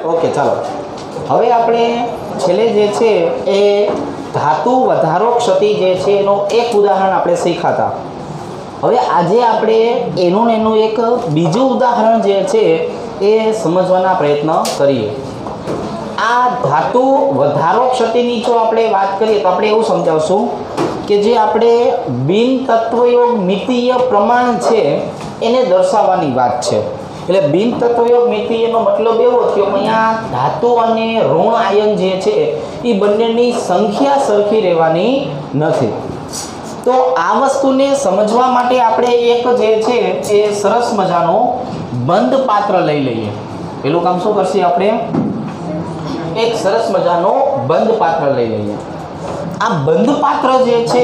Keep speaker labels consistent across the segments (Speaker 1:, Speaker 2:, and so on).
Speaker 1: Okay चलो हवे आपणे छेल्ले जे छे ए धातु वधारो क्षति जे छे एनो एक उदाहरण आपणे शीखाता। हवे आजे आपणे एनुं एनुं एक बीजुं उदाहरण जे छे ए समजवाना प्रयत्न करीए। आ धातु वधारो क्षतिनी जो आपणे वात करीए तो आपणे एवुं समजावशुं के जे आपणे बिन तत्वयोग मितीय प्रमाण छे एने दर्शाववानी वात छे। એટલે બિન તત્વयोग મિતીયનો મતલબ એવો થયો કે અહીંયા ધાતુ અને ઋણ આયન જે છે એ બંનેની સંખ્યા સરખી રહેવાની નથી। તો આ વસ્તુને સમજવા માટે આપણે એક જે છે એ સરસ મજાનો બંધ પાત્ર લઈ લઈએ। પેલું કામ શું કરશે આપણે એક સરસ મજાનો બંધ પાત્ર લઈ લઈએ। આ બંધ પાત્ર જે છે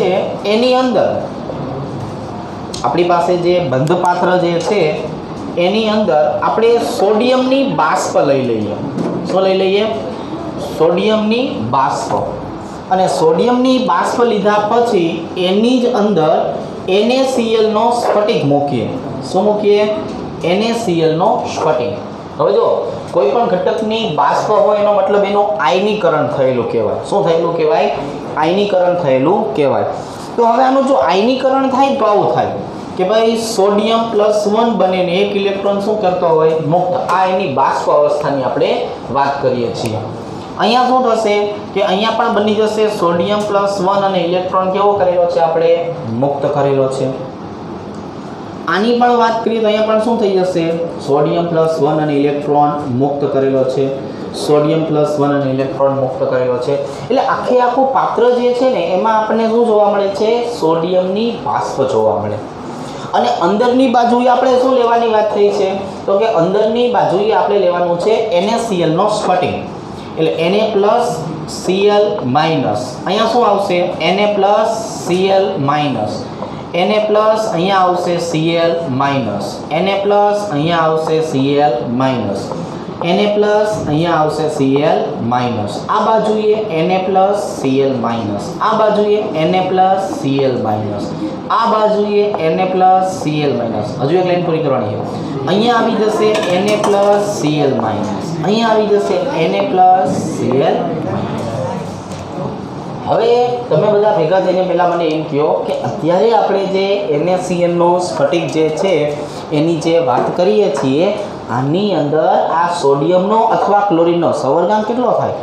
Speaker 1: એની અંદર આપણી પાસે જે બંધ પાત્ર જે છે एनी अंदर आपणे सोडियमनी बाष्प लई लईए। शो लई लईए सोडियमनी बाष्प अने सोडियमनी बाष्प लीधा पछी एनी ज अंदर NaCl नो स्फटिक मूकीए। शो मूकीए NaCl नो स्फटिक। हवे जो कोईपण घटकनी बाष्प होय एनो मतलब एनो आयनीकरण थयेलुं कहेवाय। शुं थयेलुं कहेवाय आयनीकरण थयेलुं कहेवाय। तो हवे आनुं जो आयनीकरण थाय तो आवुं थाय कि भाई सोडियम +1 बने ने एक इलेक्ट्रॉन शू करतो होय मुक्त। आ एनी बाष्प अवस्थानी आपणे वात करीए छीए। अहींया शुं थशे कि अहींया पण बनी जशे सोडियम +1 अने इलेक्ट्रॉन केवो करेलो छे आपणे मुक्त करेलो छे। आनी पण वात करीए तो अहींया पण शुं थई जशे सोडियम +1 अने इलेक्ट्रॉन मुक्त करेलो छे। सोडियम +1 अने इलेक्ट्रॉन मुक्त करेलो छे। એટલે આખે આખું પાત્ર જે છે ને એમાં આપણને શું જોવા મળે છે સોડિયમની બાષ્પ જોવા મળે। અને અંદરની બાજુએ આપણે શું લેવાની વાત થઈ છે તો કે અંદરની બાજુએ આપણે લેવાનું છે NaCl નો સ્ફટિક। એટલે Na+Cl- અહીંયા શું આવશે Na+Cl-, Na+ અહીંયા આવશે Cl-, Na+ અહીંયા આવશે Cl-, Na+ અહીંયા આવશે Cl-, આ બાજુએ Na+Cl-, આ બાજુએ Na+Cl-, આ બાજુએ Na+Cl-। હજુ એક લાઈન પૂરી કરવાની છે। અહીંયા આવી જશે Na+Cl-, અહીંયા આવી જશે Na+Cl-। હવે તમે બધા ભેગા થઈને પહેલા મને એમ કહો કે અત્યારે આપણે જે NaCl નો સ્ફટિક જે છે એની જે વાત કરીએ છીએ આની અંદર આ સોડિયમનો અથવા ક્લોરીનનો સવર્ગાંક કેટલો થાય?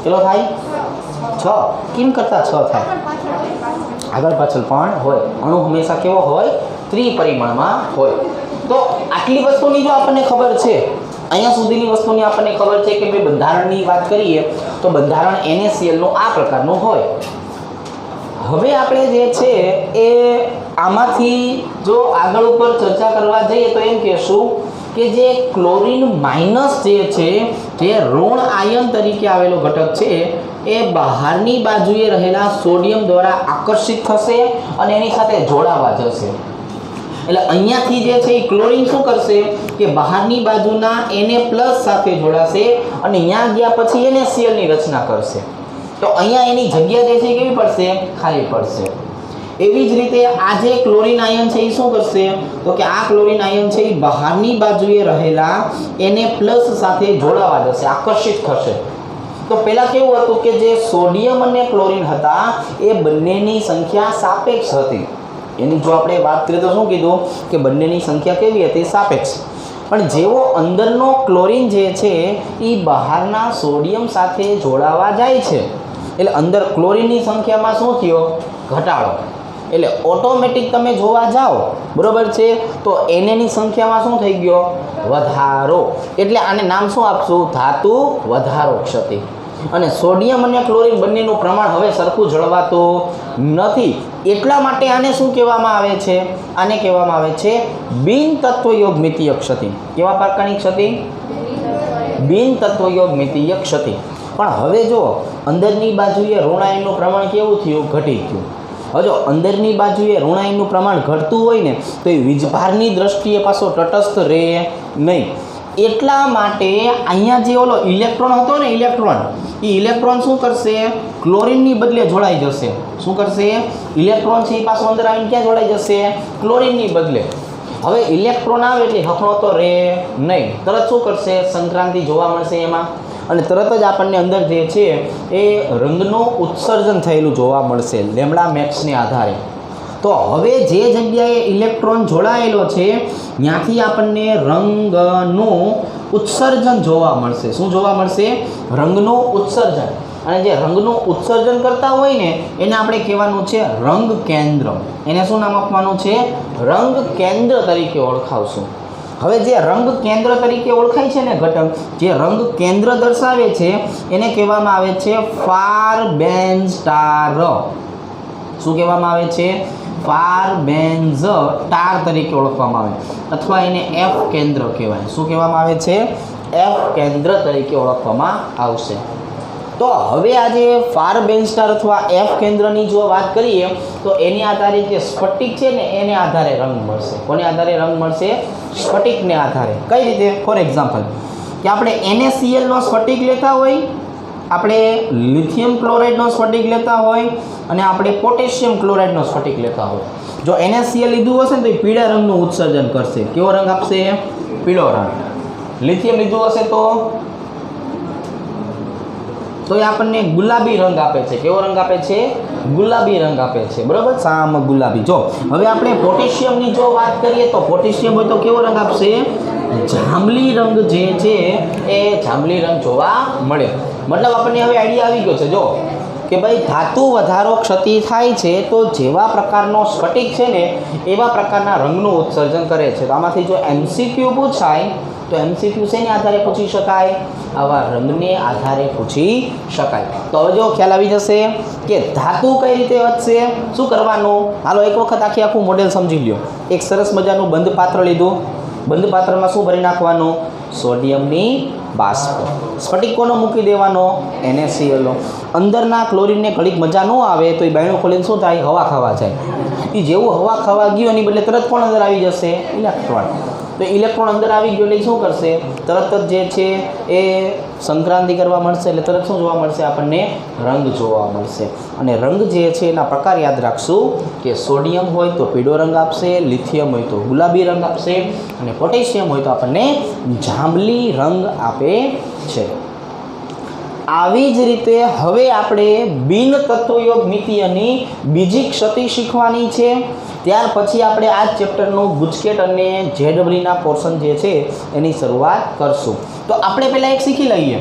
Speaker 1: કેટલો થાય? 6। કેમ કરતા 6 થાય? આગળ પાછળ પણ હોય। અણુ હંમેશા કેવો હોય? ત્રિપરિમાણમાં હોય। તો આટલી વસ્તુની જો આપણને ખબર છે અહીંયા સુધીની વસ્તુની આપણને ખબર છે કે ભાઈ બંધારણની વાત કરીએ તો બંધારણ NaCl નું આ પ્રકારનું હોય। હવે આપણે જે છે એ આમાંથી જો આગળ ઉપર ચર્ચા કરવા જઈએ તો એમ કહેશું કે જે ક્લોરીન માઇનસ જે છે જે ઋણ આયન તરીકે આવેલો ઘટક છે એ બહારની બાજુએ રહેલા સોડિયમ દ્વારા આકર્ષિત થશે અને એની સાથે જોડાવા જશે। એટલે અહીંયાથી જે છે એ ક્લોરીન શું કરશે કે બહારની બાજુના Na+ સાથે જોડાશે અને અહીંયા ગયા પછી NaCl ની રચના કરશે। તો અહીંયા એની જગ્યા જે છે કેવી પડશે? ખાલી પડશે। એવી જ રીતે આ જે ક્લોરીન આયન છે એ શું કરશે તો કે આ ક્લોરીન આયન છે એ બહારની બાજુએ રહેલા Na+ સાથે જોડાવા જશે, આકર્ષિત થશે। તો પહેલા કેવું હતું કે જે સોડિયમ અને ક્લોરીન હતા એ બંનેની સંખ્યા સાપેક્ષ હતી। એની જો આપણે વાત કરીએ તો શું કીધું કે બંનેની સંખ્યા કેવી હતી? સાપેક્ષ। પણ જેવો અંદરનો ક્લોરીન જે છે એ બહારના સોડિયમ સાથે જોડાવા જાય છે એટલે અંદર ક્લોરીનની સંખ્યામાં શું થયો? ઘટાડો। એટલે ઓટોમેટિક તમે જોવા જાઓ બરોબર છે તો Na ની સંખ્યામાં શું થઈ ગયો? વધારો। એટલે આને નામ શું આપશું? ધાતુ વધારો ક્ષતિ। અને સોડિયમ અને ક્લોરીન બંનેનું પ્રમાણ હવે સરખું જળવાતું નથી એટલા માટે આને શું કહેવામાં આવે છે? આને કહેવામાં આવે છે બિન તત્વયોગ મિતીય ક્ષતિ। કેવા પ્રકારની ક્ષતિ? બિન તત્વયોગ મિતીય ક્ષતિ। પણ હવે જો અંદરની બાજુએ ઋણાયનનું પ્રમાણ કેવું થયું? ઘટી ગયું। હવે જો અંદરની બાજુએ ઋણાયનનું પ્રમાણ ઘટતું હોય ને તો એ વીજભારની દ્રષ્ટિએ પાછો તટસ્થ રહે નહીં। એટલા માટે અહીંયા જે ઓલો ઇલેક્ટ્રોન હતો ને ઇલેક્ટ્રોન શું કરશે? ક્લોરીનની બદલે જોડાઈ જશે। શું કરશે? ઇલેક્ટ્રોન છે એ પાછો અંદર આવીને ક્યાં જોડાઈ જશે? ક્લોરીનની બદલે। હવે ઇલેક્ટ્રોન આવે એટલે હકણો તો રહે નહીં, તરત શું કરશે, સંક્રાંતિ જોવા મળશે એમાં, અને તરત જ આપણને અંદર જે છે એ રંગનું ઉત્સર્જન થયેલું જોવા મળશે લેમ્બડા મેક્સને આધારે. તો હવે જે જગ્યાએ ઇલેક્ટ્રોન જોડાયેલો છે ત્યાંથી આપણને રંગનું ઉત્સર્જન જોવા મળશે. શું જોવા મળશે? રંગનું ઉત્સર્જન. અને જે રંગનું ઉત્સર્જન કરતા હોય ને એને આપણે કહેવાનું છે રંગ કેન્દ્ર. એને શું નામ આપવાનું છે? રંગ કેન્દ્ર તરીકે ઓળખાવશું. હવે જે રંગ કેન્દ્ર તરીકે ઓળખાય છે ને ઘટક, જે રંગ કેન્દ્ર દર્શાવે છે એને કહેવામાં આવે છે ફારબેન્ઝ સ્ટાર. શું કહેવામાં આવે છે? ફારબેન્ઝ સ્ટાર તરીકે ઓળખવામાં આવે, અથવા એને એફ કેન્દ્ર કહેવાય. શું કહેવામાં આવે છે? એફ કેન્દ્ર તરીકે ઓળખવામાં આવશે. તો હવે આજે ફારબેન્ઝ સ્ટાર અથવા એફ કેન્દ્રની જો વાત કરીએ તો એની આધારે જે સ્ફટિક છે ને એને આધારે રંગ મળશે. કોને આધારે રંગ મળશે? સ્ફટિકને આધારે. કઈ રીતે? ફોર એક્ઝામ્પલ કે આપણે NaCl નો સ્ફટિક લેતા હોય, આપણે લિથિયમ ક્લોરાઇડનો સ્ફટિક લેતા હોય, અને આપણે પોટેશિયમ ક્લોરાઇડનો સ્ફટિક લેતા હોય. જો NaCl લીધું હશે ને તો એ પીળા રંગનું ઉત્સર્જન કરશે. કેવો રંગ આપશે? પીળો રંગ. લિથિયમ લીધું હશે તો એ આપણને ગુલાબી રંગ આપે છે. કેવો રંગ આપે છે? ગુલાબી રંગ આપે છે. બરાબર, સામ ગુલાબી. જો હવે આપણે પોટેશિયમની જો વાત કરીએ તો પોટેશિયમ હોય તો કેવો રંગ આપશે? જાંબલી રંગ જે છે એ જાંબલી રંગ જોવા મળે. મતલબ આપણને હવે આઈડિયા આવી ગયો છે જો કે ભાઈ ધાતુ વધારો ક્ષતિ થાય છે તો જેવા પ્રકારનો સ્ફટિક છે ને એવા પ્રકારના રંગનું ઉત્સર્જન કરે છે. તો આમાંથી જો MCQ પૂછાય તો MCQ શેને આધારે પૂછી શકાય? આવા રંગને આધારે પૂછી શકાય. તો હવે જો ખ્યાલ આવી જશે કે ધાતુ કઈ રીતે વધશે. શું કરવાનું? હાલો એક વખત આખું મોડેલ સમજી લ્યો. એક સરસ મજાનું બંધ પાત્ર લીધું. બંધ પાત્રમાં શું ભરી નાખવાનું? સોડિયમની બાષ્પ. સ્ફટિક કોનો મૂકી દેવાનો? NaCl. અંદરના ક્લોરીનને ઘડીક મજા ન આવે તો એ બાયણું ખોલીને શું થાય? હવા ખાવા જાય. એ જેવું હવા ખાવા ગયું એની બદલે તરત કોણ અંદર આવી જશે? ઇલેક્ટ્રોન. તો ઇલેક્ટ્રોન અંદર આવી ગયો એટલે શું કરશે? તરત જ જે છે એ સંક્રાંતિ કરવા મળશે, એટલે તરત શું જોવા મળશે? આપણને રંગ જોવા મળશે. અને રંગ જે છે એના પ્રકાર યાદ રાખશું કે સોડિયમ હોય તો પીળો રંગ આપશે, લિથિયમ હોય તો ગુલાબી રંગ આપશે, અને પોટેશિયમ હોય તો આપણને જાંબલી રંગ આપે છે. આવી જ રીતે હવે આપણે બિન તત્વયોગમિતીયની બીજી ક્ષતિ શીખવાની છે. ત્યાર પછી આપણે આ જ ચેપ્ટરનું ગુજકેટ અને JEE પોર્શન જે છે એની શરૂઆત કરશું. તો આપણે પહેલાં એક શીખી લઈએ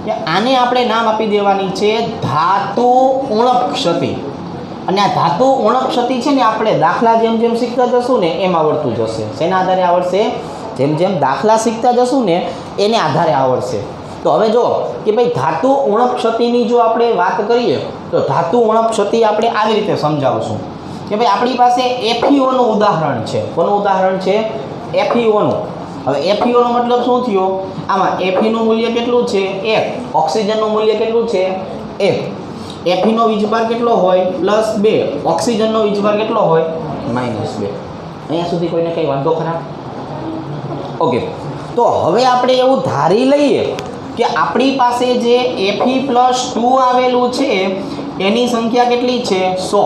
Speaker 1: કે આને આપણે નામ આપી દેવાની છે ધાતુ ઉણપ ક્ષતિ. અને આ ધાતુ ઉણપ ક્ષતિ છે ને આપણે દાખલા જેમ જેમ શીખતા જશું ને એમ આવડતું જશે. શેના આધારે આવડશે? જેમ જેમ દાખલા શીખતા જશું ને એને આધારે આવડશે. તો હવે જો કે ભાઈ ધાતુ ઉણપ ક્ષતિની જો આપણે વાત કરીએ તો ધાતુ ઉણપ ક્ષતિ આપણે આવી રીતે સમજાવશું કે ભાઈ આપણી પાસે FeOનું ઉદાહરણ છે. કોનું ઉદાહરણ છે? FeOનું. હવે FeOનો મતલબ શું થયો? આમાં Feનું મૂલ્ય કેટલું છે? 1. ઓક્સિજનનું મૂલ્ય કેટલું છે? 1. Feનો વીજભાર કેટલો હોય? +2. ઓક્સિજનનો વીજભાર કેટલો હોય? -2. અહીંયા સુધી કોઈને કંઈ વાંધો ખરા? ઓકે. તો હવે આપણે એવું ધારી લઈએ કે આપણી પાસે જે Fe+2 આવેલું છે એની સંખ્યા કેટલી છે? 100.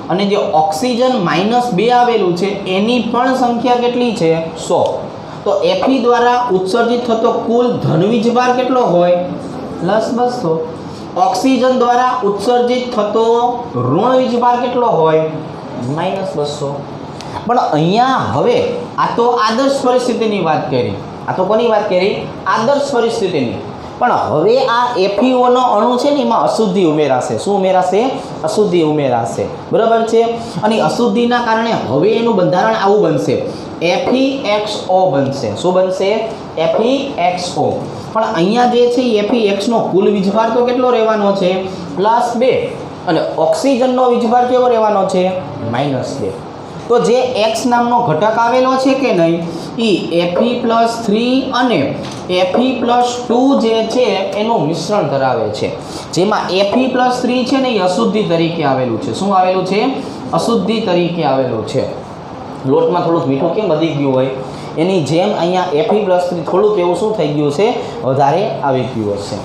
Speaker 1: અને જે ઓક્સિજન -2 આવેલું છે એની પણ સંખ્યા કેટલી છે? 100. તો Fe દ્વારા ઉત્સર્જિત થતો કુલ ધન વીજભાર કેટલો હોય? +200. ઓક્સિજન દ્વારા ઉત્સર્જિત થતો ઋણ વીજભાર કેટલો હોય? -200. પણ અહીંયા હવે આ તો આદર્શ પરિસ્થિતિની વાત કરી. આ તો કોની વાત કરી? આદર્શ પરિસ્થિતિની. પણ હવે આ FeOનો અણુ છે ને એમાં અશુદ્ધિ ઉમેરાશે. શું ઉમેરાશે? અશુદ્ધિ ઉમેરાશે. બરાબર છે. અને અશુદ્ધિના કારણે હવે એનું બંધારણ આવું બનશે, FeXO બનશે. શું બનશે? FeXO. પણ અહીંયા જે છે FeXનો કુલ વીજભાર તો કેટલો રહેવાનો છે? +2. અને ઓક્સિજનનો વીજભાર કેવો રહેવાનો છે? -2. તો જે X નામનો ઘટક આવેલો છે કે નહીં એ Fe+3 અને Fe+2 જે છે એનું મિશ્રણ ધરાવે છે. જેમાં Fe+3 છે ને એ અશુદ્ધિ તરીકે આવેલું છે. શું આવેલું છે? અશુદ્ધિ તરીકે આવેલું છે. લોટમાં થોડુંક મીઠું કેમ વધી ગયું હોય એની જેમ અહીંયા Fe+3 થોડુંક એવું શું થઈ ગયું છે? વધારે આવી ગયું હશે.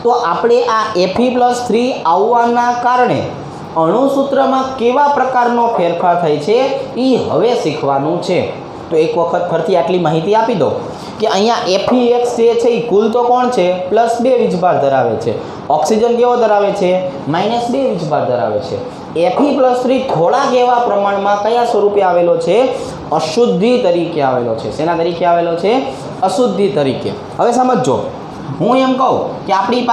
Speaker 1: તો આપણે આ Fe+3 આવવાના કારણે અણુસૂત્રમાં કેવા પ્રકારનો ફેરફાર થાય છે એ હવે શીખવાનું છે. તો એક વખત ફરીથી આટલી માહિતી આપી દો કે અહીંયા FeX જે છે એ કુલ તો કોણ છે +2 વીજભાર ધરાવે છે. ઓક્સિજન કેવો ધરાવે છે -2 વીજભાર ધરાવે છે. Fe+3 થોડાક એવા પ્રમાણમાં કયા સ્વરૂપે આવેલો છે અશુદ્ધિ તરીકે આવેલો છે. શેના તરીકે આવેલો છે અશુદ્ધિ તરીકે. હવે સમજો હું એમ કહું કે આપણી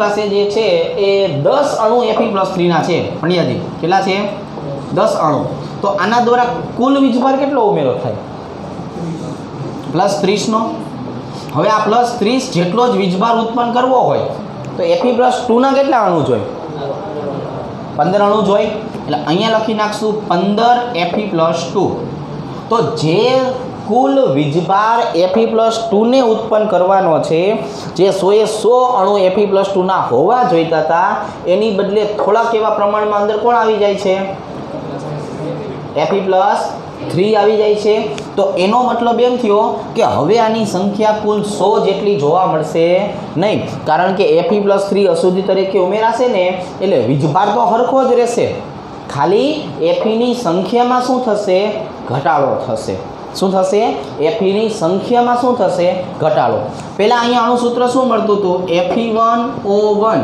Speaker 1: પાસે જે છે એ 10 અણુ Fe+3 ના છે. ભણ્યાજી કેટલા છે 10 અણુ. તો આના દ્વારા કુલ વીજભાર કેટલો ઉમેરો થાય +30 નો. હવે આ +30 જેટલો જ વીજભાર ઉત્પન્ન કરવો હોય તો Fe+2 ના કેટલા અણુ જોઈએ 15 અણુ જોઈએ. એટલે અહીંયા લખી નાખશું 15 Fe+2. તો જે કુલ વીજભાર Fe+2 ને ઉત્પન્ન કરવાનો છે જે 100 અણુ Fe+2 ના હોવા જોઈતા હતા એની બદલે થોડાક એવા પ્રમાણમાં અંદર કોણ આવી જાય છે Fe+3 આવી જાય છે. તો એનો મતલબ એમ થયો કે હવે આની સંખ્યા કુલ 100 જેટલી જોવા મળશે નહીં, કારણ કે Fe+3 અશુદ્ધિ તરીકે ઉમેરાશે ને એટલે વીજભાર તો હરખો જ રહેશે, ખાલી Feની સંખ્યામાં શું થશે ઘટાડો થશે. શું થશે Feની સંખ્યામાં શું થશે ઘટાડો. પહેલાં અહીંયા અણુસૂત્ર શું મળતું હતું Fe1O1.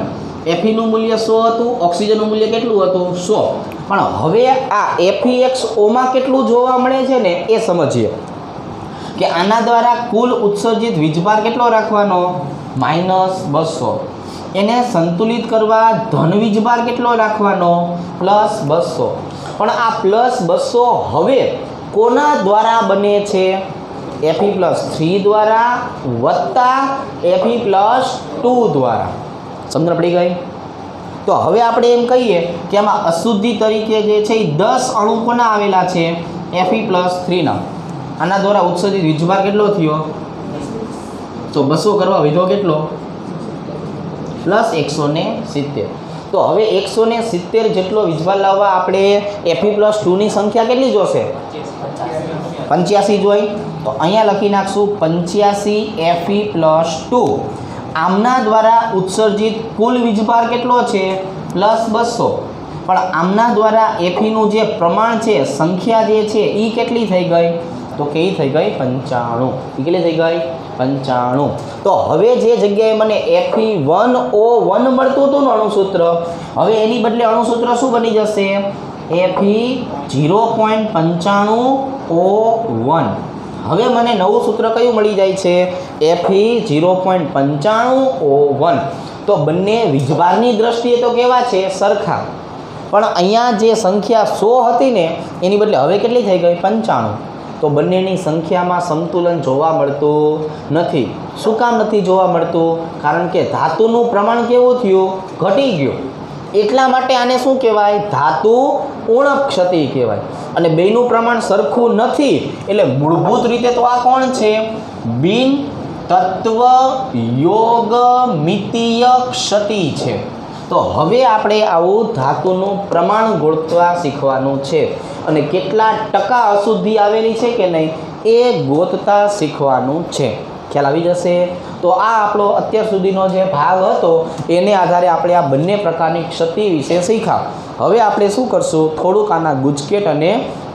Speaker 1: Feનું મૂલ્ય 100 હતું, ઓક્સિજનનું મૂલ્ય કેટલું હતું 100. પણ હવે આ FeXOમાં કેટલું જોવા મળે છે ને એ સમજીએ કે આના દ્વારા કુલ ઉત્સર્જિત વીજભાર કેટલો રાખવાનો -200. એને સંતુલિત કરવા ધન વીજભાર કેટલો રાખવાનો +200. પણ આ +200 હવે કોના દ્વારા બને છે Fe+3 દ્વારા વત્તા Fe+2 દ્વારા. સમજણ પડી ગઈ. તો હવે આપણે એમ કહીએ કે આમાં અશુદ્ધિ તરીકે જે છે એ 10 અણુ કોના આવેલા છે Fe+3 ના. આના દ્વારા ઉત્સર્જિત વીજભાર કેટલો થયો તો 200 કરવા વિધો કેટલો +170. તો હવે 170 જેટલો વીજભાર લાવવા આપણે Fe+2 ની સંખ્યા કેટલી જોશે 85 જોઈ. તો અહીંયા લખી નાખશું 85 Fe+2. આમના દ્વારા ઉત્સર્જિત કુલ વીજભાર કેટલો છે +200. પણ આમના દ્વારા Feનું જે પ્રમાણ છે સંખ્યા જે છે એ કેટલી થઈ ગઈ તો કેવી થઈ ગઈ 95. એ કેટલી થઈ ગઈ 95. તો હવે જે જગ્યાએ મને Fe1O1 મળતું હતું ને અણુસૂત્ર, હવે એની બદલે અણુસૂત્ર શું બની જશે Fe0.95O1. હવે મને નવું સૂત્ર કયું મળી જાય છે Fe0.95O1. તો બંને વીજભારની દ્રષ્ટિએ તો કેવા છે સરખા, પણ અહીંયા જે સંખ્યા 100 હતી ને એની બદલે હવે કેટલી થઈ ગઈ 95. તો બંનેની સંખ્યામાં સંતુલન જોવા મળતું નથી. શું કામ નથી જોવા મળતું? કારણ કે ધાતુનું પ્રમાણ કેવું થયું ઘટી ગયું. એટલા માટે આને શું કહેવાય ધાતુ ઉણપ ક્ષતિ કહેવાય. અને બેયનું પ્રમાણ સરખું નથી એટલે મૂળભૂત રીતે તો આ કોણ છે બિન તત્વ યોગમિતીય ક્ષતિ છે. તો હવે આપણે આવું ધાતુનું પ્રમાણ ગોતવા શીખવાનું છે અને કેટલા ટકા અશુદ્ધિ આવેલી છે કે નહીં એ ગોતતા શીખવાનું છે. ખ્યાલ આવી જશે. તો આ આપણો અત્યાર સુધીનો જે ભાગ હતો એને આધારે આપણે આ બંને પ્રકારની ક્ષતિ વિશે શીખ્યા. હવે આપણે શું કરશું થોડુંક આના ગુજકેટ અને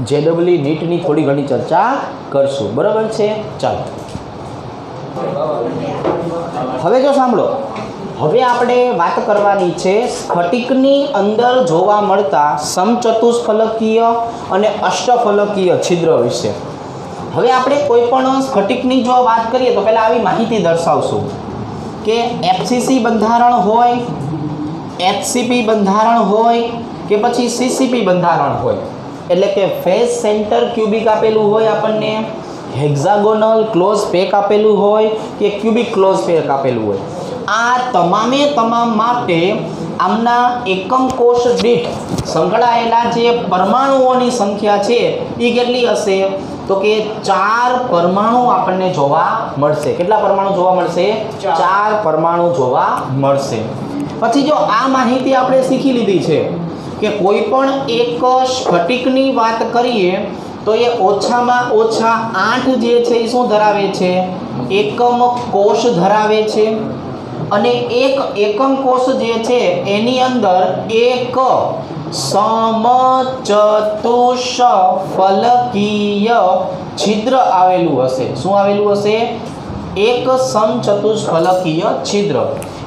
Speaker 1: JEE નીટની થોડી ઘણી ચર્ચા કરશું. બરાબર છે? ચાલો હવે જો સાંભળો, હવે આપણે વાત કરવાની છે સ્ફટિકની અંદર જોવા મળતા સમચતુષ્ફલકીય અને અષ્ટફલકીય છિદ્ર વિશે. હવે આપણે કોઈ પણ સ્ફટિકની જો વાત કરીએ તો પહેલાં આવી માહિતી દર્શાવશું કે FCC બંધારણ હોય, HCP બંધારણ હોય કે પછી CCP બંધારણ હોય, એટલે કે ફેસ સેન્ટર ક્યુબિક આપેલું હોય આપણને, હેક્ઝાગોનલ ક્લોઝ પેક આપેલું હોય કે ક્યુબિક ક્લોઝ પેક આપેલું હોય. આ તમામે તમામ માટે આમના એકમ કોષ દીઠ સંકળાયેલા જે પરમાણુઓની સંખ્યા છે એ કેટલી હશે તો કે 4 પરમાણુ આપણને જોવા મળશે. કેટલા પરમાણુ જોવા મળશે? 4 પરમાણુ જોવા મળશે. પછી જો આ માહિતી આપણે શીખી લીધી છે કે કોઈ પણ એક સ્ફટિકની વાત કરીએ તો એ ઓછામાં ઓછા 8 જે છે એ શું ધરાવે છે એકમ કોષ ધરાવે છે. અને એક એકમ કોષ જે છે એની અંદર એક સમચતુષ્ફલકીય છિદ્ર આવેલું હશે. શું આવેલું હશે? એક સમચતુષ્ફલકીય છિદ્ર.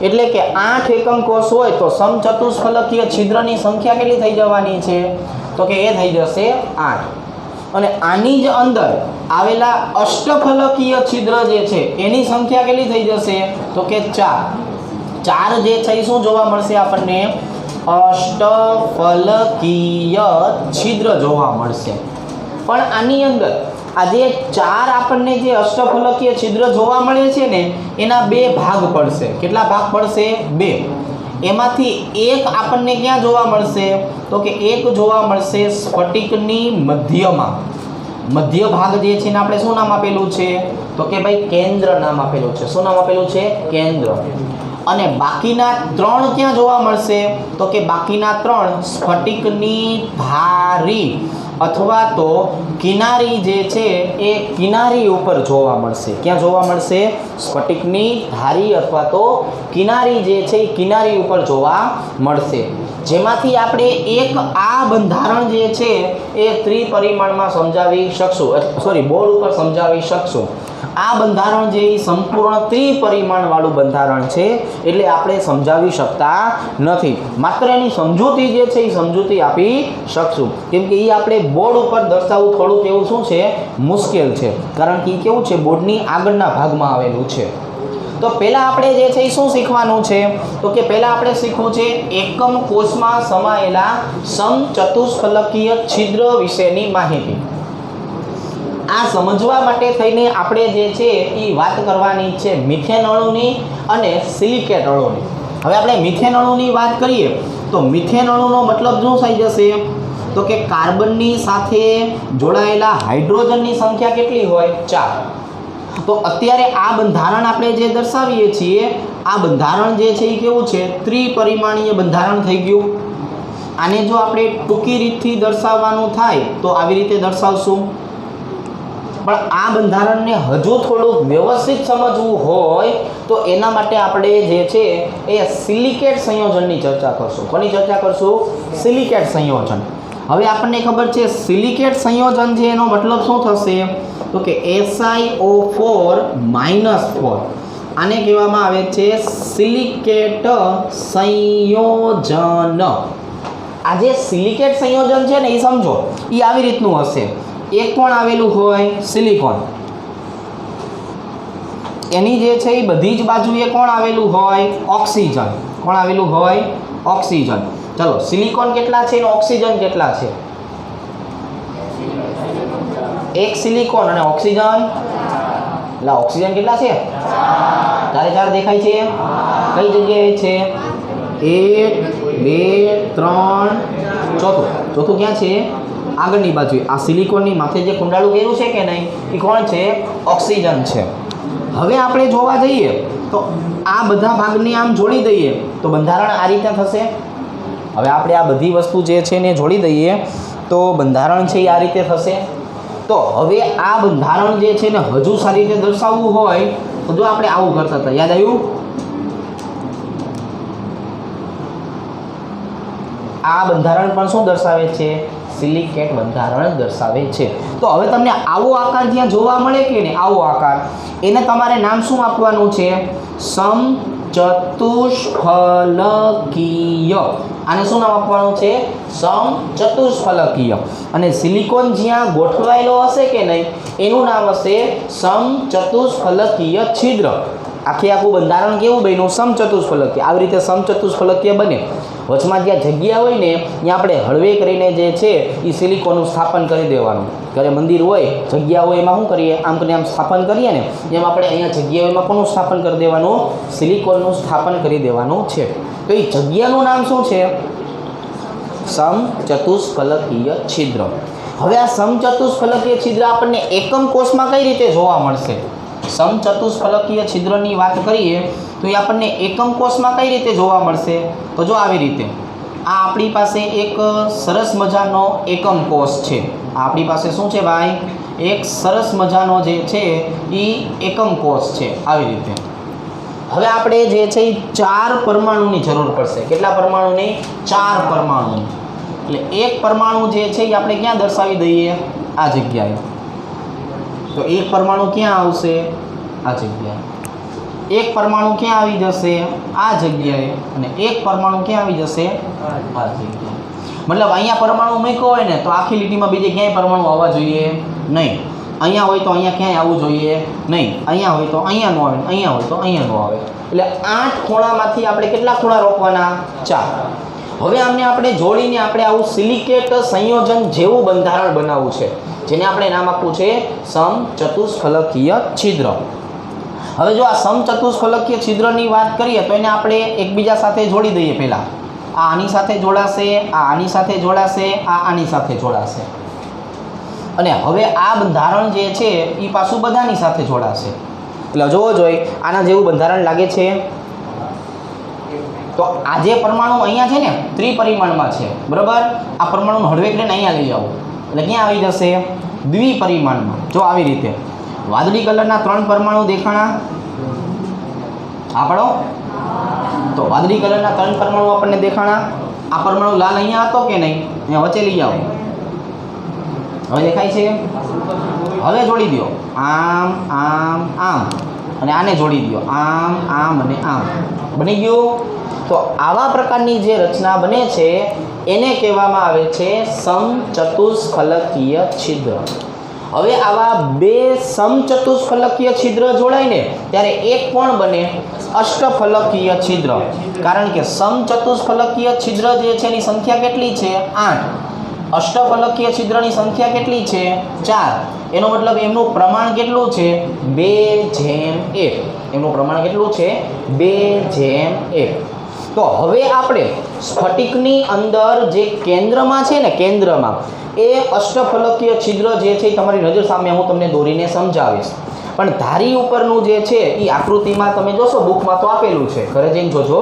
Speaker 1: એટલે કે 8 એકમ કોષ હોય તો સમચતુષ્ફલકીય છિદ્રની સંખ્યા કેટલી થઈ જવાની છે? તો કે એ થઈ જશે 8. અને આની જ અંદર આવેલા અષ્ટફલકીય છિદ્ર જે છે એની સંખ્યા કેટલી થઈ જશે? તો કે 4 જે છે શું જોવા મળશે આપણને? અષ્ટફલકીય છિદ્ર જોવા મળશે. પણ આની અંદર આજે 4 આપણને જે અષ્ટફલકીય છિદ્ર જોવા મળે છે ને એના 2 ભાગ પડશે. કેટલા ભાગ પડશે? 2. એમાંથી એક આપણને ક્યાં જોવા મળશે? તો કે એક જોવા મળશે સ્ફટિકની મધ્યમાં. મધ્ય ભાગ જે છે ને આપણે શું નામ આપેલું છે? તો કે ભાઈ કેન્દ્ર નામ આપેલું છે. શું નામ આપેલું છે? કેન્દ્ર. અને બાકીના 3 ક્યાં જોવા મળશે? તો કે બાકીના 3 સ્ફટિકની ધારી અથવા તો કિનારી જે છે એ કિનારી ઉપર જોવા મળશે. ક્યાં જોવા મળશે? સ્ફટિકની ધારી અથવા તો કિનારી જે છે એ કિનારી ઉપર જોવા મળશે. જેમાંથી આપણે એક આ બંધારણ જે છે એ ત્રિપરિમાણમાં સમજાવી શકશું, બોર્ડ ઉપર સમજાવી શકશું. આ બંધારણ જે સંપૂર્ણ ત્રિપરિમાણ વાળું બંધારણ છે એટલે આપણે સમજાવી શકતા નથી. માત્ર એની સમજૂતી જે છે એ સમજૂતી આપી શકશું. કેમ કે એ આપણે બોર્ડ ઉપર દર્શાવવું થોડુંક એવું શું છે? મુશ્કેલ છે. કારણ કે એ કેવું છે? બોર્ડની આગળના ભાગમાં આવેલું છે. તો પહેલાં આપણે જે છે એ શું શીખવાનું છે? તો કે પહેલાં આપણે શીખવું છે એકમ કોષમાં સમાયેલા સમચતુષ્ફલકીય છિદ્ર વિશેની માહિતી. આ સમજવા માટે થઈને આપણે જે છે એ વાત કરવાની છે મિથેન અણુની અને સિલિકેટ અણુની. હવે આપણે મિથેન અણુની વાત કરીએ તો મિથેન અણુનો મતલબ શું થઈ જશે? તો કે કાર્બનની સાથે જોડાયેલા હાઇડ્રોજનની સંખ્યા કેટલી હોય? 4. તો અત્યારે આ બંધારણ આપણે જે દર્શાવીએ છીએ આ બંધારણ જે છે એ કેવું છે? ત્રિપરિમાણીય બંધારણ થઈ ગયું. આને જો આપણે ટૂંકી રીતથી દર્શાવવાનું થાય તો આવી રીતે દર્શાવશું. પણ આ બંધારણને હજુ થોડું વ્યવસ્થિત સમજવું હોય તો એના માટે આપણે જે છે એ સિલિકેટ સંયોજનની ચર્ચા કરશું. કોની ચર્ચા કરશું? સિલિકેટ સંયોજન. હવે આપણને ખબર છે સિલિકેટ સંયોજન છે એનો મતલબ શું થશે? તો કે SiO4 -4. આને કહેવામાં આવે છે સિલિકેટ સંયોજન. આ જે સિલિકેટ સંયોજન છે ને એ સમજો એ આવી રીતનું હશે. એક કોણ આવેલું હોય? સિલિકોન. એની જે છે એ બધી જ બાજુએ કોણ આવેલું હોય? ઓક્સિજન. કોણ આવેલું હોય? ઓક્સિજન. ચલો સિલિકોન કેટલા છે અને ઓક્સિજન કેટલા છે? એક સિલિકોન અને ઓક્સિજન એટલે ઓક્સિજન કેટલા છે? 4 દેખાય છે. કઈ જગ્યાએ છે? 1 2 3 ચોથું ક્યાં છે? આગળની બાજુ. આ સિલિકોનની માથે જે કુંડાળું કર્યું છે કે નહીં એ કોણ છે? ઓક્સિજન છે. હવે આપણે જોવા જઈએ તો આ બધા ભાગને આમ જોડી દઈએ તો બંધારણ આ રીતે થશે. હવે આપણે આ બધી વસ્તુ જે છે ને જોડી દઈએ તો બંધારણ છે એ આ રીતે થશે. તો હવે આ બંધારણ જે છે ને હજુ સારી રીતે દર્શાવવું હોય તો જો આપણે આવું કરતા હતા. યાદ આવ્યું? આ બંધારણ પણ શું દર્શાવે છે? સિલિકેટ બંધારણ દર્શાવે છે. તો હવે તમને આવો આકાર જ્યાં જોવા મળે કે ને આવો આકાર એને તમારે નામ શું આપવાનું છે? સમચતુષ્ફલકીય. આને શું નામ આપવાનું છે? સમચતુષ્ફલકીય. અને સિલિકોન જ્યાં ગોઠવાયેલો હશે કે નહીં એનું નામ હશે સમચતુષ્ફલકીય છિદ્ર. આખું બંધારણ કેવું બન્યું? સમચતુષ્ફલકીય. આવી રીતે સમચતુષ્ફલકીય બને. વચમાં જ્યાં જગ્યા હોય ને ત્યાં આપણે હળવે કરીને જે છે એ સિલિકોનનું સ્થાપન કરી દેવાનું. ઘરે મંદિર હોય, જગ્યા હોય એમાં શું કરીએ? આમ કરીને આમ સ્થાપન કરીએ ને એમ આપણે અહીંયા જગ્યા હોય એમાં કોનું સ્થાપન કરી દેવાનું? સિલિકોનનું સ્થાપન કરી દેવાનું છે. તો એ જગ્યાનું નામ શું છે? સમચતુષ્ફલકીય છિદ્ર. હવે આ સમચતુષ્ફલકીય છિદ્ર આપણને એકમ કોષમાં કઈ રીતે જોવા મળશે? સમચતુષ્ફલકીય છિદ્રની વાત કરીએ તો એ આપણને એકમ કોષમાં કઈ રીતે જોવા મળશે? તો જો આવી રીતે. આ આપણી પાસે એક સરસ મજાનો એકમ કોષ છે. આ આપણી પાસે શું છે ભાઈ? એક સરસ મજાનો જે છે એ એકમ કોષ છે. આવી રીતે હવે આપણે જે છે એ 4 પરમાણુની જરૂર પડશે. કેટલા પરમાણુની? 4 પરમાણુ. એટલે એક પરમાણુ જે છે એ આપણે ક્યાં દર્શાવી દઈએ? આ જગ્યાએ. તો એક પરમાણુ ક્યાં આવશે? આ જગ્યાએ. એક પરમાણુ ક્યાં આવી જશે? આ જગ્યાએ. અને એક પરમાણુ ક્યાં આવી જશે? આ જગ્યાએ. મતલબ અહીંયા પરમાણુ મૂક્યો હોય ને તો આખી લીટીમાં બીજે ક્યાંય પરમાણુ આવવા જોઈએ નહીં. અહીંયા હોય તો અહીંયા ક્યાંય આવવું જોઈએ નહીં. અહીંયા હોય તો અહીંયા ન આવે, અહીંયા હોય તો અહીંયા ન આવે. એટલે 8 ખૂણામાંથી આપણે કેટલા ખૂણા રોકવાના? 4. હવે આમને આપણે જોડીને આપણે આવું સિલિકેટ સંયોજન જેવું બંધારણ બનાવવું છે, જેને આપણે નામ આપવું છે સમચતુષ્ફલકીય છિદ્ર. હવે જો આ સમચતુષ્ફલકીય છિદ્રની વાત કરીએ તો એને આપણે એકબીજા સાથે જોડી દઈએ. પહેલાં આ આની સાથે જોડાશે, આ આની સાથે જોડાશે, આ આની સાથે જોડાશે. અને હવે આ બંધારણ જે છે એ પાછું બધાની સાથે જોડાશે. એટલે જોવો જોઈએ આના જેવું બંધારણ લાગે છે. તો આ જે પરમાણુ અહીંયા છે ને ત્રિપરિમાણમાં છે, બરાબર. આ પરમાણુ હળવેક લઈને અહીંયા લઈ આવો એટલે ક્યાં આવી જશે? દ્વિપરિમાણમાં. જો આવી રીતે વાદળી કલરના 3 પરમાણુ દેખાણા આપણો. તો વાદળી કલરના 3 પરમાણુ આપણને દેખાણા. આ પરમાણુ લાલ અહીંયા હતો કે નહીં? અહીંયા વચ્ચે લઈ આવો. હવે દેખાય છે? હવે જોડી દો આમ આમ આમ અને આને જોડી દો આમ આમ અને આમ. બની ગયું? તો આવા પ્રકારની જે રચના બને છે એને કહેવામાં આવે છે સમચતુષ્ફલકીય છિદ્ર. હવે આવા 2 સમચતુષ્ફલકીય છિદ્ર જોડાય ને ત્યારે એક પણ બને અષ્ટફલકીય છિદ્ર. કારણ કે સમચતુષ્ફલકીય છિદ્ર જે છે એની સંખ્યા કેટલી છે? 8. અષ્ટફલકીય છિદ્રની સંખ્યા કેટલી છે? 4. એનો મતલબ એમનું પ્રમાણ કેટલું છે? 2:1. એમનું પ્રમાણ કેટલું છે? 2:1. તો હવે આપણે સ્ફટિકની અંદર જે કેન્દ્રમાં છે ને, કેન્દ્રમાં એ અષ્ટફલકીય છિદ્ર જે છે એ તમારી નજર સામે હું તમને દોરીને સમજાવીશ. પણ ધારી ઉપરનું જે છે એ આકૃતિમાં તમે જોશો, બુકમાં તો આપેલું છે, ઘરે જઈને જોજો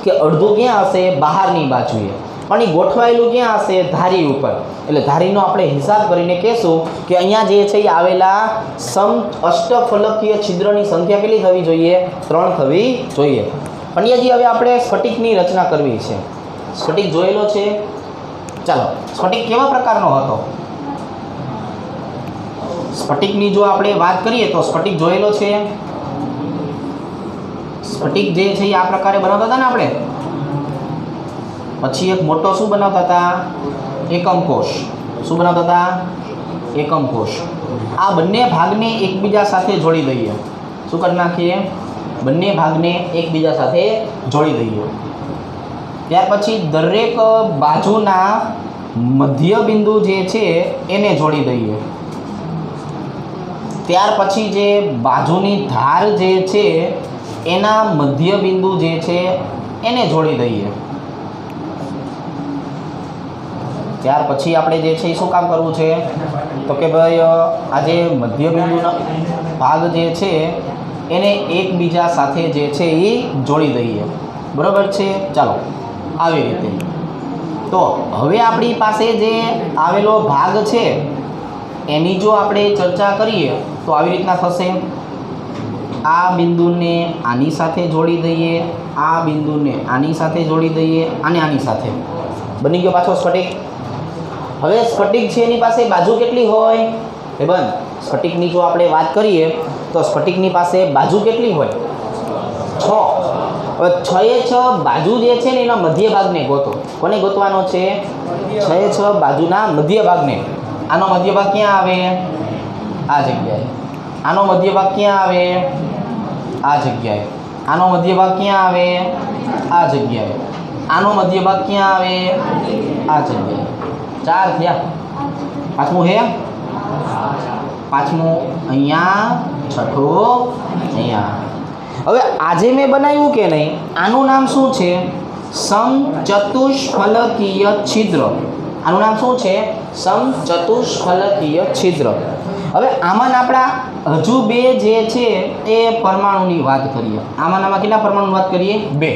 Speaker 1: કે અડધું ક્યાં હશે? બહારની બાજુએ. પણ એ ગોઠવાયેલું ક્યાં હશે? ધારી ઉપર. એટલે ધારીનો આપણે હિસાબ કરીને કહેશું કે અહીંયા જે છે એ આવેલા અષ્ટફલકીય છિદ્રની સંખ્યા કેટલી થવી જોઈએ? 3 થવી જોઈએ. પંડ્યાજી હવે આપણે સ્ફટિકની રચના કરવી છે. સ્ફટિક જોયેલો છે? ચાલો, સ્ફટિક કેવા પ્રકારનો હતો? સ્ફટિકની જો આપણે વાત કરીએ તો સ્ફટિક જોયેલો છે. સ્ફટિક જે છે એ આ પ્રકારે બનાવતા હતા ને આપણે. પછી એક મોટો શું બનાવતા હતા? એકમ કોષ. શું બનાવતા હતા? એકમ કોષ. આ બંને ભાગને એકબીજા સાથે જોડી દઈએ. શું કરી નાખીએ? બંને ભાગને એકબીજા સાથે જોડી દઈએ. ત્યાર પછી દરેક બાજુના મધ્ય બિંદુ જે છે એને જોડી દઈએ. ત્યાર પછી જે બાજુની ધાર જે છે એના મધ્ય બિંદુ જે છે એને જોડી દઈએ. ત્યાર પછી આપણે જે છે એ શું કામ કરવું છે? તો કે ભાઈ આ જે મધ્ય બિંદુનો ભાગ જે છે એને એકબીજા સાથે જે છે એ જોડી દઈએ. બરાબર છે? ચાલો, આવી રીતે. તો હવે આપણી પાસે જે આવેલો ભાગ છે એની જો આપણે ચર્ચા કરીએ તો આવી રીતના થશે. આ બિંદુને આની સાથે જોડી દઈએ, આ બિંદુને આની સાથે જોડી દઈએ, અને આની સાથે. બની ગયો પાછો સ્ફટિક. હવે સ્ફટિક છે એની પાસે બાજુ કેટલી હોય? એ બંધ. સ્ફટિકની જો આપણે વાત કરીએ તો સ્ફટિકની પાસે બાજુ કેટલી હોય? 6. હવે 6 બાજુ જે છે ને એના મધ્ય ભાગને ગોતો. કોને ગોતવાનો છે? 6 બાજુના મધ્ય ભાગને. આનો મધ્ય ભાગ ક્યાં આવે? આ જગ્યાએ. આનો મધ્ય ભાગ ક્યાં આવે? આ જગ્યાએ. આનો મધ્ય ભાગ ક્યાં આવે? આ જગ્યાએ. આનો મધ્ય ભાગ ક્યાં આવે? આ જગ્યાએ. 4 થયા. પાંચમું હે? પાંચમું અહીંયા, છઠ્ઠું અહીંયા. હવે આજે મેં બનાવ્યું કે નહીં, આનું નામ શું છે? સમચતુષ્ફલકીય છિદ્ર. આનું નામ શું છે? સમચતુષ્ફલકીય છિદ્ર. હવે આમાં આપણા હજુ 2 જે છે એ પરમાણુની વાત કરીએ. આમાં કેટલા પરમાણુની વાત કરીએ? 2.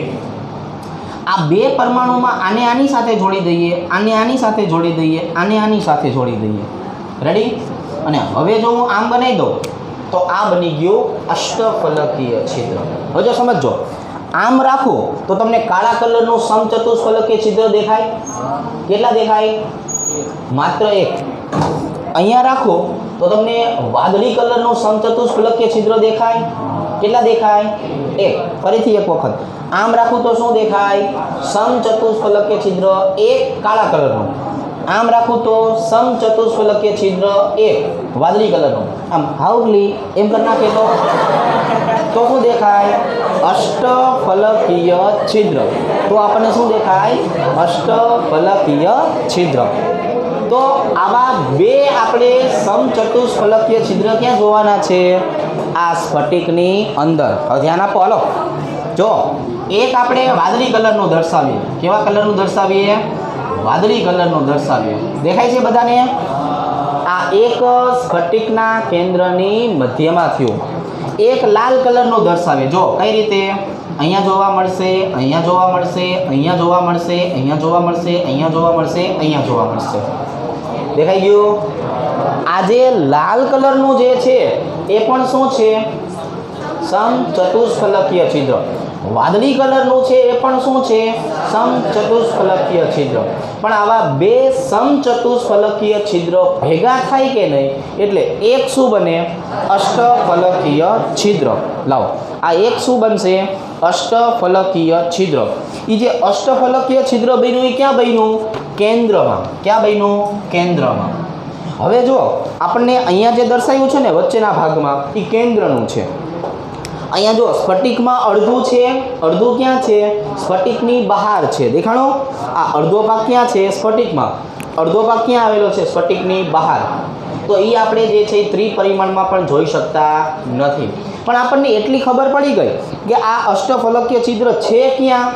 Speaker 1: આ 2 પરમાણુમાં આને આની સાથે જોડી દઈએ, આને આની સાથે જોડી દઈએ, આને આની સાથે જોડી દઈએ. રેડી? અને હવે જો હું આમ બનાવી દઉં તો આ બની ગયું અષ્ટફલકીય છિદ્ર. હવે જો સમજો, આમ રાખો તો તમને કાળા કલરનું સમચતુષ્ફલકીય છિદ્ર દેખાય. કેટલા દેખાય? માત્ર એક. અહીંયા રાખો તો તમને વાદળી કલરનું સમચતુષ્ફલકીય છિદ્ર દેખાય. કેટલા દેખાય? એક. ફરીથી એક વખત આમ રાખું તો શું દેખાય? સમચતુષ્ફલકીય છિદ્ર એક કાળા કલરનું. આમ રાખું તો સમચતુષ્ફલકીય છિદ્ર એક વાદળી કલરનું. આમ હાઉલી એમ કરી નાખે તો શું દેખાય? અષ્ટફલકીય છિદ્ર. તો આપણને શું દેખાય? અષ્ટફલકીય છિદ્ર. તો આવા બે આપણે સમચતુષ્ફલકીય છિદ્ર ક્યાં જોવાના છે? આ સ્ફટિકની અંદર. હવે ધ્યાન આપો. હાલો જો, એક આપણે વાદળી કલરનું દર્શાવીએ. કેવા કલરનું દર્શાવીએ? વાદળી કલરનું દર્શાવીએ. દેખાય છે બધાને? આ એક સ્ફટિકના કેન્દ્રની મધ્યમાં થયું. એક લાલ કલરનું દર્શાવીએ. જો કઈ રીતે? અહીંયા જોવા મળશે, અહીંયા જોવા મળશે, અહીંયા જોવા મળશે, અહીંયા જોવા મળશે, અહીંયા જોવા મળશે, અહીંયા જોવા મળશે. દેખાઈ ગયું? આ જે લાલ કલરનું જે છે એ પણ શું છે? સમચતુષ્ફલકીય છિદ્ર. વાદળી કલરનું છે એ પણ શું છે? સમચતુષ્ફલકીય છિદ્ર. પણ આવા બે સમચતુષ્ફલકીય છિદ્રો ભેગા થાય કે નહીં એટલે એક શું બને? અષ્ટફલકીય છિદ્ર. લાવો, આ એક શું બનશે? અષ્ટફલકીય છિદ્ર. એ જે અષ્ટફલકીય છિદ્ર બન્યું એ ક્યાં બન્યું? કેન્દ્રમાં. ક્યાં બન્યું? કેન્દ્રમાં. હવે જો આપણને અહીંયા જે દર્શાવ્યું છે ને વચ્ચેના ભાગમાં એ કેન્દ્રનું છે. અહીંયા જો સ્ફટિકમાં અડધું છે, અડધું ક્યાં છે? સ્ફટિકની બહાર છે. દેખાણો? આ અડધો ભાગ ક્યાં છે? સ્ફટિકમાં. અડધો ભાગ ક્યાં આવેલો છે? સ્ફટિકની બહાર. તો એ આપણે જે છે એ ત્રિપરિમાણમાં પણ જોઈ શકતા નથી. પણ આપણને એટલી ખબર પડી ગઈ કે આ અષ્ટફલકીય છિદ્ર છે ક્યાં?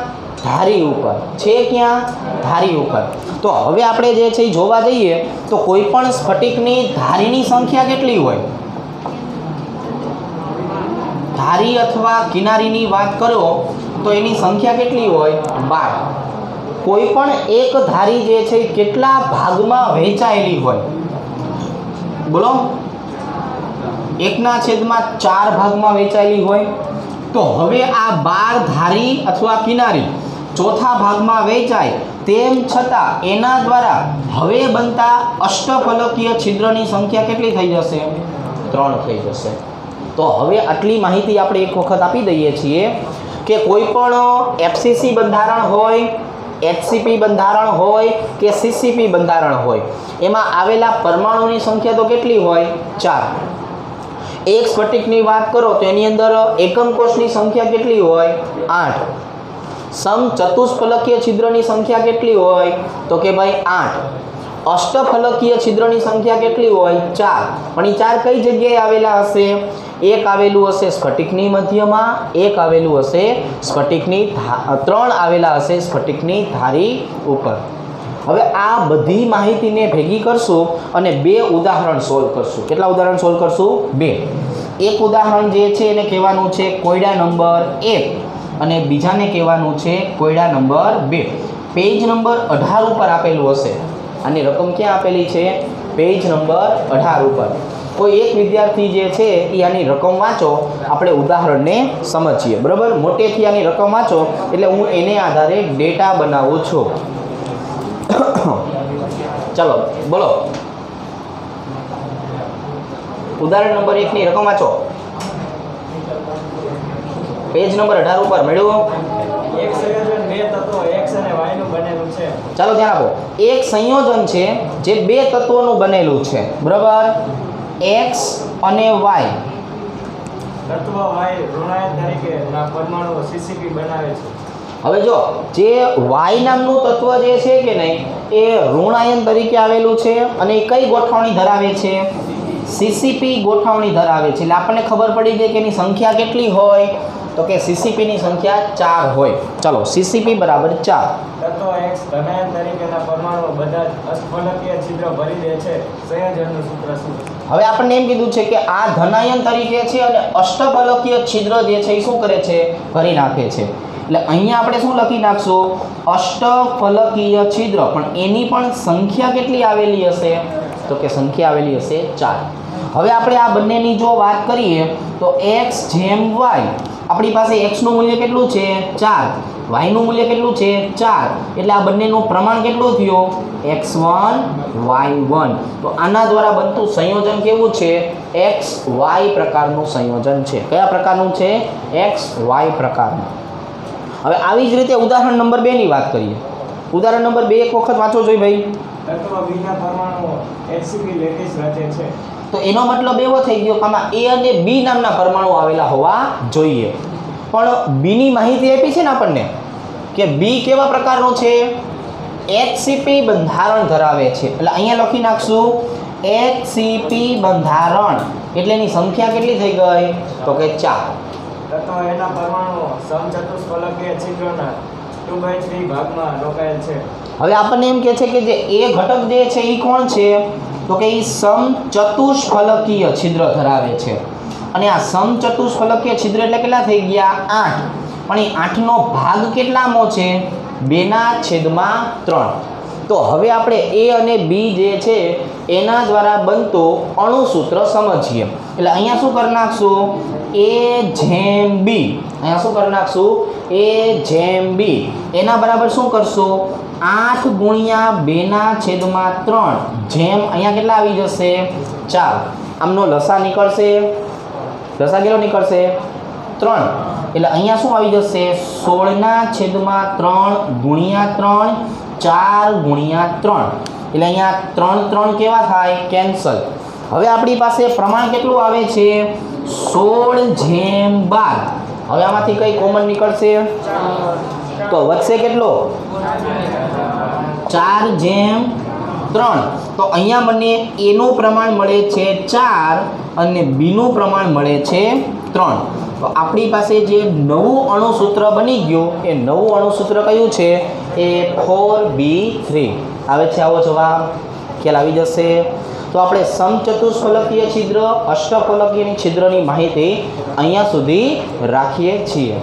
Speaker 1: ધારી ઉપર. છે ક્યાં? ધારી ઉપર. તો હવે આપણે જે છે એ જોવા જઈએ તો કોઈ પણ સ્ફટિકની ધારીની સંખ્યા કેટલી હોય? ધારી અથવા કિનારીની વાત કરો તો એની સંખ્યા કેટલી હોય? 12. કોઈ પણ એક ધારી જે છે એ કેટલા ભાગમાં વહેંચાયેલી હોય? બોલો. 1/4 ભાગમાં વહેંચાયેલી હોય. તો હવે આ 12 ધારી અથવા કિનારી ચોથા ભાગમાં વહેંચાય તેમ છતાં એના દ્વારા હવે બનતા અષ્ટફલકીય છિદ્રની સંખ્યા કેટલી થઈ જશે? 3 થઈ જશે. તો હવે આટલી માહિતી આપણે એક વખત આપી દઈએ છીએ કે કોઈ પણ એફસીસી બંધારણ હોય, એચસીપી બંધારણ હોય કે સીસીપી બંધારણ હોય એમાં આવેલા પરમાણુની સંખ્યા તો કેટલી હોય? 4. એક સ્ફટિકની વાત કરો તો એની અંદર એકમ કોષની સંખ્યા કેટલી હોય? 8. સમચતુષ્ફલકીય છિદ્રની સંખ્યા કેટલી હોય? તો કે ભાઈ 8. અષ્ટફલકીય છિદ્રની સંખ્યા કેટલી હોય? 4. પણ એ 4 કઈ જગ્યાએ આવેલા હશે? એક આવેલું હશે સ્ફટિકની મધ્યમાં, એક આવેલું હશે સ્ફટિકની 3 આવેલા હશે સ્ફટિકની ધારી ઉપર. હવે આ બધી માહિતીને ભેગી કરશું અને 2 ઉદાહરણ સોલ્વ કરશું. કેટલા ઉદાહરણ સોલ્વ કરશું? 2. એક ઉદાહરણ જે છે એને કહેવાનું છે કોયડા નંબર 1 અને બીજાને કહેવાનું છે કોયડા નંબર 2. પેજ નંબર 18 ઉપર આપેલું હશે. આની રકમ ક્યાં આપેલી છે? પેજ નંબર 18 ઉપર. કોઈ એક વિદ્યાર્થી જે છે એ આની રકમ વાંચો, આપણે ઉદાહરણને સમજીએ. બરાબર? મોટેથી આની રકમ વાંચો એટલે હું એને આધારે ડેટા બનાવું છું. ચલો બોલો, ઉદાહરણ નંબર 1 ની રકમ વાંચો. પેજ નંબર 18 ઉપર મેળવો.
Speaker 2: એક સંયોજન બે તત્વો x અને y નું બનેલું છે.
Speaker 1: ચાલો ધ્યાન આપો. એક સંયોજન છે જે 2 તત્વોનું બનેલું છે. બરાબર? x અને y.
Speaker 2: તત્વ y ઋણાયન તરીકે ના પરમાણુઓ સીસીપી બનાવે છે.
Speaker 1: હવે જો જે y નામનું તત્વ જે છે કે નહીં એ ઋણાયન તરીકે આવેલું છે અને એ કઈ ગોઠવણી ધરાવે છે? સીસીપી ગોઠવણી ધરાવે છે. એટલે આપણને ખબર પડી જાય કે એની સંખ્યા કેટલી હોય? તો કે સીસીપીની સંખ્યા 4 હોય. ચાલો સીસીપી બરાબર 4.
Speaker 2: તત્વ x ધનાયન તરીકેના પરમાણુઓ બધા જ અષ્ટફલકીય છિદ્ર ભરી દે છે. સંયોજનનું સૂત્ર શું છે?
Speaker 1: હવે આપણને એમ કીધું છે કે આ ધનાયન તરીકે છે અને અષ્ટફલકીય છિદ્ર જે છે એ શું કરે છે? ભરી નાખે છે. એટલે અહીંયા આપણે શું લખી નાખશું? અષ્ટફલકીય છિદ્ર. પણ એની પણ સંખ્યા કેટલી આવેલી હશે? તો કે સંખ્યા આવેલી હશે 4. હવે આપણે આ બંનેની જો વાત કરીએ તો x જેમ y, આપણી પાસે x નું મૂલ્ય કેટલું છે 4, y નું મૂલ્ય કેટલું છે 4, એટલે આ બંનેનું પ્રમાણ કેટલું થયું x1 y1. તો આના દ્વારા બનતું સંયોજન કેવું છે x y પ્રકારનું સંયોજન છે. કયા પ્રકારનું છે x y પ્રકારનું. હવે આવી જ રીતે ઉદાહરણ નંબર 2 ની વાત કરીએ. ઉદાહરણ નંબર 2 એક વખત વાંચો જોઈ ભાઈ.
Speaker 2: તત્વ બીના પરમાણુઓ HCP લેટિસ રચે છે.
Speaker 1: તો એનો મતલબ એવો થઈ ગયો કે આમાં A અને B નામના પરમાણુ આવેલા હોવા જોઈએ. પણ B ની માહિતી આપી છે ને આપણને કે B કેવા પ્રકારનું છે HCP બંધારણ ધરાવે છે. એટલે અહીંયા લખી નાખશું HCP બંધારણ, એટલે એની સંખ્યા કેટલી થઈ ગઈ તો કે 4.
Speaker 2: તત્વ એના પરમાણુઓ સમચતુષ્ફલકીય છિદ્રના 2/3 ભાગમાં રોકાયેલ છે.
Speaker 1: હવે આપણને એમ કહે છે કે જે A ઘટક જે છે એ કોણ છે તો કે એ સમચતુષ્ફલકીય છિદ્ર ધરાવે છે. અને આ સમચતુષ્ફલકીય છિદ્ર એટલે કેટલા થઈ ગયા 8, પણ એ 8નો ભાગ કેટલામો છે 2/3. તો હવે આપણે A અને B જે છે એના દ્વારા બનતું અણુસૂત્ર સમજીએ. એટલે અહીંયા શું કરી નાખશું A જેમ B, અહીંયા શું કરી નાખશું A જેમ B, એના બરાબર શું કરશું 8 ગુણ્યા 2/3 જેમ અહીંયા કેટલા આવી જશે 4. આમનો લસા નીકળશે, લસા કેટલો નીકળશે 3, એટલે અહીંયા શું આવી જશે 16/3 ગુણ્યા 3 4 ગુણ્યા 3, એટલે અહીંયા 3 3 કેવા થાય કેન્સલ. હવે આપણી પાસે પ્રમાણ કેટલું આવે છે 16 જેમ 12. હવે આમાંથી કઈ કોમન નીકળશે તો વધશે કેટલો 4 જેમ 3. તો અહીંયા મને A નું પ્રમાણ મળે છે 4 અને B નું પ્રમાણ મળે છે 3. તો આપણી પાસે જે નવું અણુસૂત્ર બની ગયું એ નવું અણુસૂત્ર કયું છે એ 4B3 આવે છે. આવો જવાબ ખ્યાલ આવી જશે. તો આપણે સમચતુષ્ફલકીય છિદ્ર, અષ્ટફલકીય છિદ્રની માહિતી અહીંયા સુધી રાખીએ છીએ.